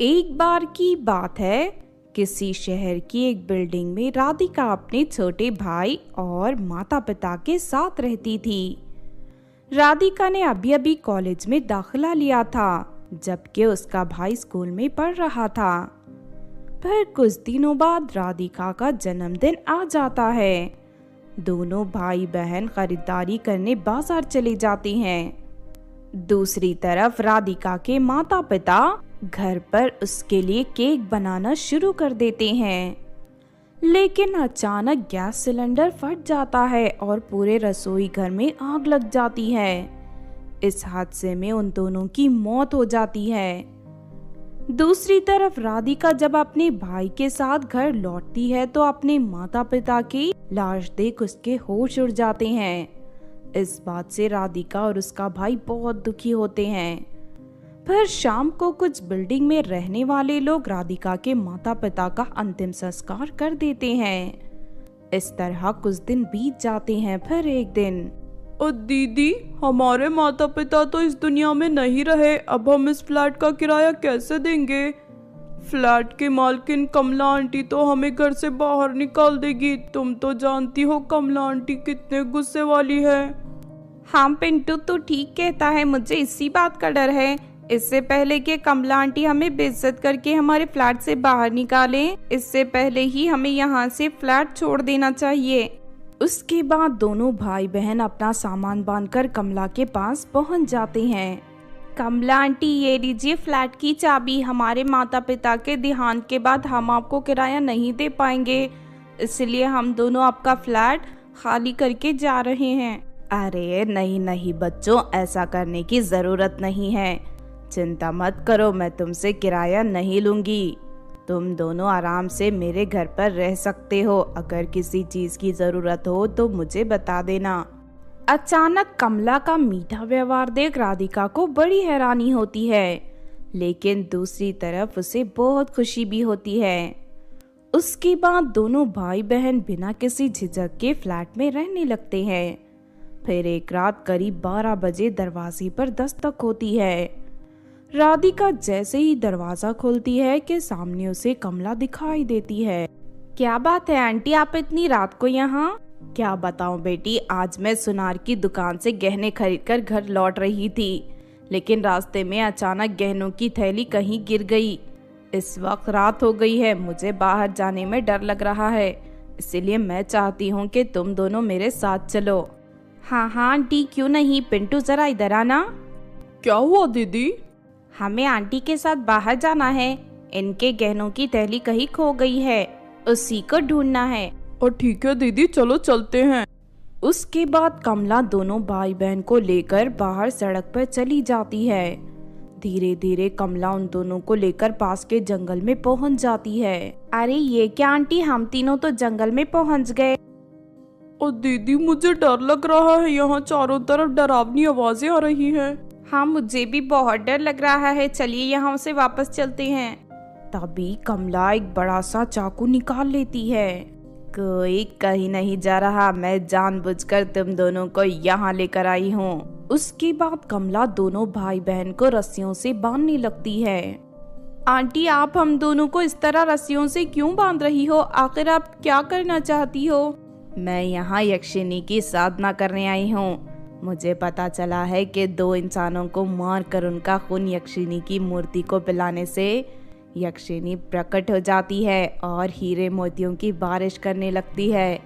एक बार की बात है, किसी शहर की एक बिल्डिंग में राधिका अपने छोटे भाई और माता पिता के साथ रहती थी। राधिका ने अभी अभी कॉलेज में दाखिला लिया था, जबकि उसका भाई स्कूल में पढ़ रहा था। फिर कुछ दिनों बाद राधिका का जन्मदिन आ जाता है। दोनों भाई बहन खरीदारी करने बाजार चले जाते हैं। दूसरी तरफ राधिका के माता पिता घर पर उसके लिए केक बनाना शुरू कर देते हैं। लेकिन अचानक गैस सिलेंडर फट जाता है और पूरे रसोई घर में आग लग जाती है। इस हादसे में उन दोनों की मौत हो जाती है। दूसरी तरफ राधिका जब अपने भाई के साथ घर लौटती है तो अपने माता पिता की लाश देख उसके होश उड़ जाते हैं। इस बात से राधिका और उसका भाई बहुत दुखी होते हैं। फिर शाम को कुछ बिल्डिंग में रहने वाले लोग राधिका के माता पिता का अंतिम संस्कार कर देते हैं। इस तरह कुछ दिन बीत जाते हैं। फिर एक दिन, ओ दीदी, हमारे माता पिता तो इस दुनिया में नहीं रहे, अब हम इस फ्लैट का किराया कैसे देंगे? फ्लैट की मालकिन कमला आंटी तो हमें घर से बाहर निकाल देगी। तुम तो जानती हो कमला आंटी कितने गुस्से वाली है। हाँ पिंटू, तो ठीक कहता है, मुझे इसी बात का डर है। इससे पहले कि कमला आंटी हमें बेइज्जत करके हमारे फ्लैट से बाहर निकालें, इससे पहले ही हमें यहाँ से फ्लैट छोड़ देना चाहिए। उसके बाद दोनों भाई बहन अपना सामान बांधकर कमला के पास पहुँच जाते हैं। कमला आंटी, ये लीजिए फ्लैट की चाबी। हमारे माता पिता के देहांत के बाद हम आपको किराया नहीं दे पाएंगे, इसलिए हम दोनों आपका फ्लैट खाली करके जा रहे हैं। अरे नहीं नहीं बच्चों, ऐसा करने की जरूरत नहीं है। चिंता मत करो, मैं तुमसे किराया नहीं लूंगी। तुम दोनों आराम से मेरे घर पर रह सकते हो। अगर किसी चीज की जरूरत हो तो मुझे बता देना। अचानक कमला का मीठा व्यवहार देख राधिका को बड़ी हैरानी होती है, लेकिन दूसरी तरफ उसे बहुत खुशी भी होती है। उसके बाद दोनों भाई बहन बिना किसी झिझक के फ्लैट में रहने लगते हैं। फिर एक रात करीब 12 बजे दरवाजे पर दस्तक होती है। राधिका जैसे ही दरवाजा खोलती है कि सामने उसे कमला दिखाई देती है। क्या बात है आंटी, आप इतनी रात को यहाँ? क्या बताऊं बेटी, आज मैं सुनार की दुकान से गहने खरीदकर घर लौट रही थी, लेकिन रास्ते में अचानक गहनों की थैली कहीं गिर गई। इस वक्त रात हो गई है, मुझे बाहर जाने में डर लग रहा है, इसीलिए मैं चाहती हूँ कि तुम दोनों मेरे साथ चलो। हाँ हाँ आंटी, क्यों नहीं। पिंटू जरा इधर आना। क्या हुआ दीदी? हमें आंटी के साथ बाहर जाना है। इनके गहनों की थैली कहीं खो गई है, उसी को ढूंढना है। और ठीक है दीदी, चलो चलते हैं। उसके बाद कमला दोनों भाई बहन को लेकर बाहर सड़क पर चली जाती है। धीरे धीरे कमला उन दोनों को लेकर पास के जंगल में पहुंच जाती है। अरे ये क्या आंटी, हम तीनों तो जंगल में पहुंच गए। और दीदी, मुझे डर लग रहा है, यहाँ चारों तरफ डरावनी आवाजें आ रही हैं। हाँ मुझे भी बहुत डर लग रहा है, चलिए यहाँ से वापस चलते हैं। तभी कमला एक बड़ा सा चाकू निकाल लेती है। कोई कहीं नहीं जा रहा, मैं जानबूझकर तुम दोनों को यहाँ लेकर आई हूँ। उसके बाद कमला दोनों भाई बहन को रस्सियों से बांधने लगती है। आंटी, आप हम दोनों को इस तरह रस्सियों से क्यों बांध रही हो? आखिर आप क्या करना चाहती हो? मैं यहाँ यक्षिनी की साधना करने आई हूँ। मुझे पता चला है कि 2 इंसानों को मारकर उनका खून यक्षिनी की मूर्ति को पिलाने से यक्षिनी प्रकट हो जाती है और हीरे मोतियों की बारिश करने लगती है।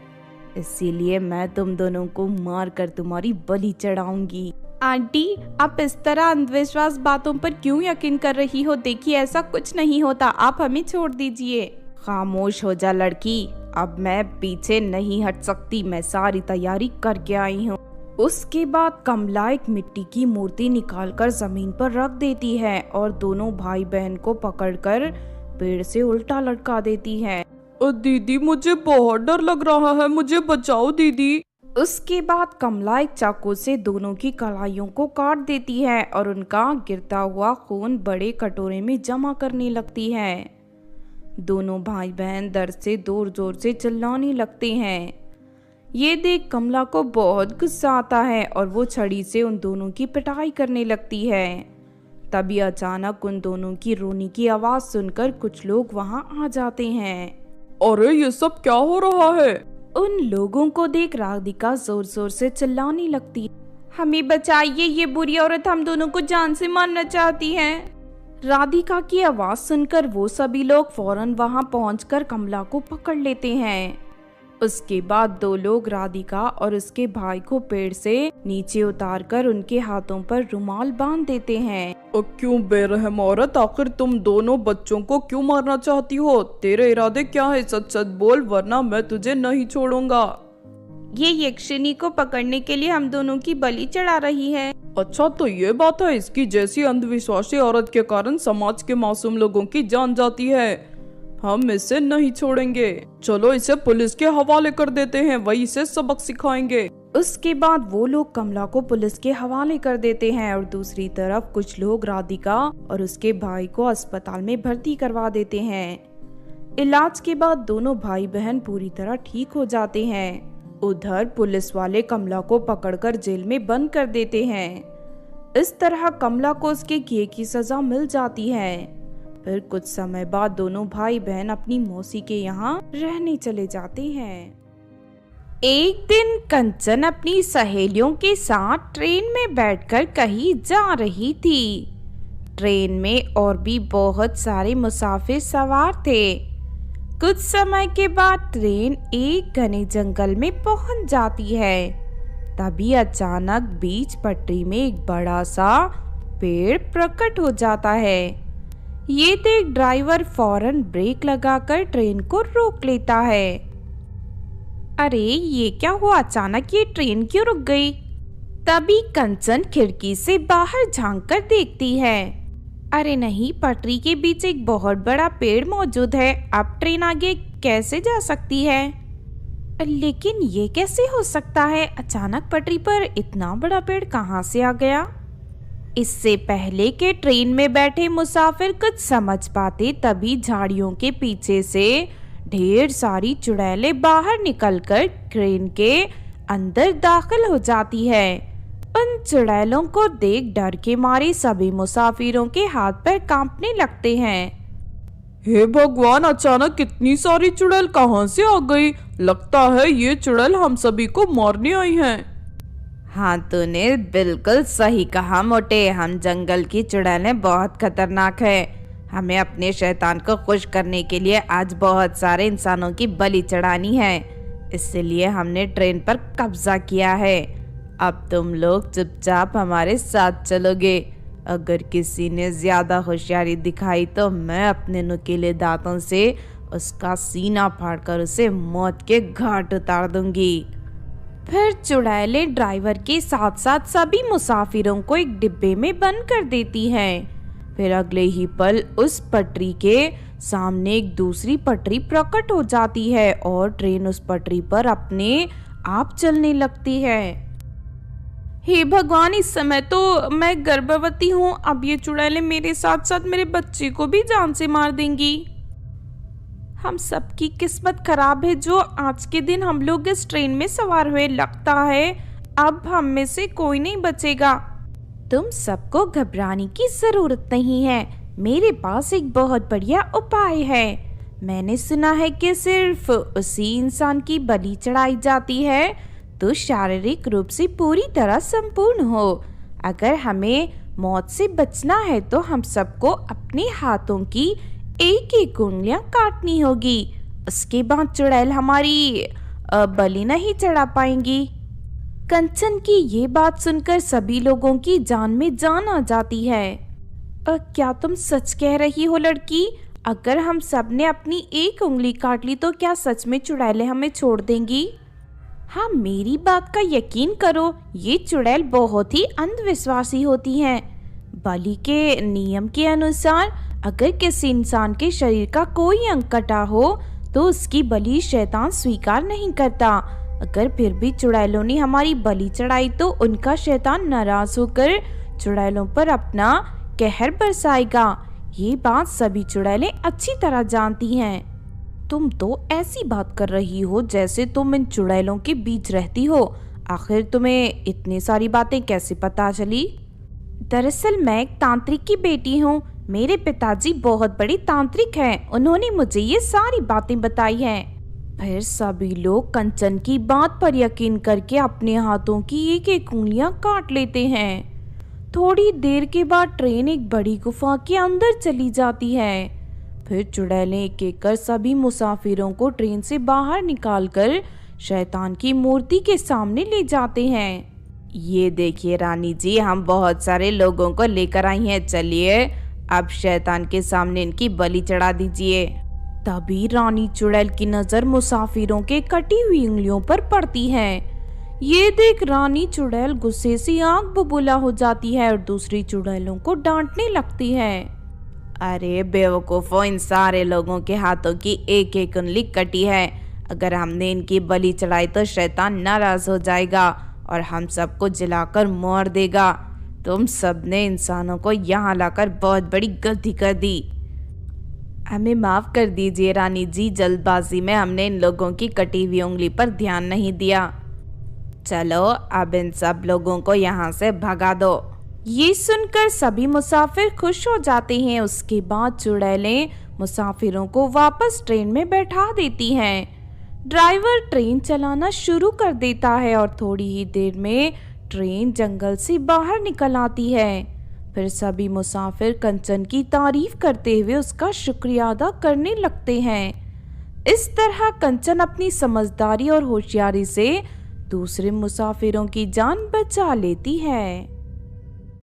इसीलिए मैं तुम दोनों को मारकर तुम्हारी बलि चढ़ाऊंगी। आंटी, आप इस तरह अंधविश्वास बातों पर क्यों यकीन कर रही हो? देखिए ऐसा कुछ नहीं होता, आप हमें छोड़ दीजिए। खामोश हो जा लड़की, अब मैं पीछे नहीं हट सकती, मैं सारी तैयारी करके आई हूँ। उसके बाद कमला एक मिट्टी की मूर्ति निकालकर जमीन पर रख देती है और दोनों भाई बहन को पकड़कर पेड़ से उल्टा लटका देती है। ओ दीदी, मुझे बहुत डर लग रहा है, मुझे बचाओ दीदी। उसके बाद कमला एक चाकू से दोनों की कलाइयों को काट देती है और उनका गिरता हुआ खून बड़े कटोरे में जमा करने लगती है। दोनों भाई बहन दर्द से जोर जोर से चिल्लाने लगते हैं। ये देख कमला को बहुत गुस्सा आता है और वो छड़ी से उन दोनों की पिटाई करने लगती है। तभी अचानक उन दोनों की रोने की आवाज सुनकर कुछ लोग वहां आ जाते हैं। अरे ये सब क्या हो रहा है? उन लोगों को देख राधिका जोर जोर से चिल्लाने लगती, हमें बचाइए, ये बुरी औरत हम दोनों को जान से मारना चाहती है। राधिका की आवाज सुनकर वो सभी लोग फौरन वहां पहुंचकर कमला को पकड़ लेते हैं। उसके बाद दो लोग राधिका और उसके भाई को पेड़ से नीचे उतारकर उनके हाथों पर रुमाल बांध देते हैं। और क्यों बेरहम औरत, आखिर तुम दोनों बच्चों को क्यों मारना चाहती हो? तेरे इरादे क्या है? सच सच बोल, वरना मैं तुझे नहीं छोड़ूंगा। ये यक्षिनी को पकड़ने के लिए हम दोनों की बलि चढ़ा रही है। अच्छा तो ये बात है, इसकी जैसी अंधविश्वासी औरत के कारण समाज के मासूम लोगों की जान जाती है। हम इसे नहीं छोड़ेंगे। चलो इसे पुलिस के हवाले कर देते हैं, वही इसे सबक सिखाएंगे। उसके बाद वो लोग कमला को पुलिस के हवाले कर देते हैं और दूसरी तरफ कुछ लोग राधिका और उसके भाई को अस्पताल में भर्ती करवा देते हैं। इलाज के बाद दोनों भाई बहन पूरी तरह ठीक हो जाते हैं। उधर पुलिस वाले कमला को पकड़कर जेल में बंद कर देते हैं। इस तरह कमला को उसके किए की सजा मिल जाती है। फिर कुछ समय बाद दोनों भाई बहन अपनी मौसी के यहाँ रहने चले जाते हैं। एक दिन कंचन अपनी सहेलियों के साथ ट्रेन में बैठकर कहीं जा रही थी। ट्रेन में और भी बहुत सारे मुसाफिर सवार थे। कुछ समय के बाद ट्रेन एक घने जंगल में पहुंच जाती है। तभी अचानक बीच पटरी में एक बड़ा सा पेड़ प्रकट हो जाता है। ये देख ड्राइवर फौरन ब्रेक लगाकर ट्रेन को रोक लेता है। अरे ये क्या हुआ, अचानक ये ट्रेन क्यों रुक गई? तभी कंचन खिड़की से बाहर झांककर देखती है। अरे नहीं, पटरी के बीच एक बहुत बड़ा पेड़ मौजूद है। अब ट्रेन आगे कैसे जा सकती है? लेकिन ये कैसे हो सकता है? अचानक पटरी पर इतना बड़ा पेड़ कहाँ से आ गया? इससे पहले कि ट्रेन में बैठे मुसाफिर कुछ समझ पाते, तभी झाड़ियों के पीछे से ढेर सारी चुड़ैलें बाहर निकलकर ट्रेन के अंदर दाखिल हो जाती है। उन चुड़ैलों को देख डर के मारे सभी मुसाफिरों के हाथ पैर कांपने लगते हैं। हे भगवान, अचानक कितनी सारी चुड़ैल कहाँ से आ गई? लगता है ये चुड़ैल हम सभी को मारने आई हैं। हाँ, तूने बिल्कुल सही कहा मोटे। हम जंगल की चुड़ैलें बहुत खतरनाक है। हमें अपने शैतान को खुश करने के लिए आज बहुत सारे इंसानों की बलि चढ़ानी है, इसलिए हमने ट्रेन पर कब्जा किया है। अब तुम लोग चुपचाप हमारे साथ चलोगे। अगर किसी ने ज्यादा होशियारी दिखाई तो मैं अपने नुकीले दांतों से उसका सीना फाड़कर उसे मौत के घाट उतार दूंगी। फिर चुड़ैलें ड्राइवर के साथ साथ सभी मुसाफिरों को एक डिब्बे में बंद कर देती हैं। फिर अगले ही पल उस पटरी के सामने एक दूसरी पटरी प्रकट हो जाती है और ट्रेन उस पटरी पर अपने आप चलने लगती है। हे भगवान, इस समय तो मैं गर्भवती हूँ। अब ये चुड़ैलें मेरे साथ साथ मेरे बच्चे को भी जान से मार देंगी। हम सबकी किस्मत खराब है जो आज के दिन हम लोग इस ट्रेन में सवार हुए। लगता है अब हम में से कोई नहीं बचेगा। तुम सबको घबराने की जरूरत नहीं है। मेरे पास एक बहुत बढ़िया उपाय है। मैंने सुना है कि सिर्फ उसी इंसान की बलि चढ़ाई जाती है तो शारीरिक रूप से पूरी तरह संपूर्ण हो। अगर हमें मौत से बचना है तो हम सबको अपने हाथों की एक एक उंगलियां काटनी होगी। उसके बाद चुड़ैल हमारी बलि नहीं चढ़ा पाएंगी। कंचन की ये बात सुनकर सभी लोगों की जान में जान आ जाती है। क्या तुम सच कह रही हो लड़की? अगर हम सब ने अपनी एक उंगली काट ली तो क्या सच में चुड़ैलें हमें छोड़ देंगी? हाँ, मेरी बात का यकीन करो, ये चुड़ैल बहुत ही अंधविश्वासी होती हैं। बलि के नियम के अनुसार अगर किसी इंसान के शरीर का कोई अंग कटा हो तो उसकी बलि शैतान स्वीकार नहीं करता। अगर फिर भी चुड़ैलों ने हमारी बलि चढ़ाई तो उनका शैतान नाराज होकर चुड़ैलों पर अपना कहर बरसाएगा। ये बात सभी चुड़ैलें अच्छी तरह जानती हैं। तुम तो ऐसी बात कर रही हो जैसे तुम इन चुड़ैलों के बीच रहती हो। आखिर तुम्हें इतनी सारी बातें कैसे पता चली? दरअसल मैं एक तांत्रिक की बेटी हूँ। मेरे पिताजी बहुत बड़ी तांत्रिक हैं। उन्होंने मुझे ये सारी बातें बताई हैं। फिर सभी लोग कंचन की बात पर यकीन करके अपने हाथों की एक एक उंगलियां काट लेते हैं। थोड़ी देर के बाद ट्रेन एक बड़ी गुफा के अंदर चली जाती है। फिर चुड़ैलें एक एक कर सभी मुसाफिरों को ट्रेन से बाहर निकालकर शैतान की मूर्ति के सामने ले जाते हैं। ये देखिए रानी जी, हम बहुत सारे लोगों को लेकर आई हैं। चलिए अब शैतान के सामने इनकी बलि चढ़ा दीजिए। तभी रानी चुड़ैल की नजर मुसाफिरों के कटी हुई उंगलियों पर पड़ती है। ये देख रानी चुड़ैल गुस्से से आग बबूला हो जाती है और दूसरी चुड़ैलों को डांटने लगती है। अरे बेवकूफों, इन सारे लोगों के हाथों की एक एक उंगली कटी है। अगर हमने इनकी बलि चढ़ाई तो शैतान नाराज हो जाएगा और हम सबको जलाकर मार देगा। तुम सबने इंसानों को यहाँ लाकर बहुत बड़ी गलती कर दी। हमें माफ कर दीजिए रानी जी, जल्दबाजी में हमने इन लोगों की कटी हुई उंगली पर ध्यान नहीं दिया। चलो अब इन सब लोगों को यहाँ से भगा दो। ये सुनकर सभी मुसाफिर खुश हो जाते हैं। उसके बाद चुड़ैलें मुसाफिरों को वापस ट्रेन में बैठा देती हैं। ड्राइवर ट्रेन चलाना शुरू कर देता है और थोड़ी ही देर में ट्रेन जंगल से बाहर निकल आती है। फिर सभी मुसाफिर कंचन की तारीफ करते हुए उसका शुक्रिया अदा करने लगते हैं। इस तरह कंचन अपनी समझदारी और होशियारी से दूसरे मुसाफिरों की जान बचा लेती है।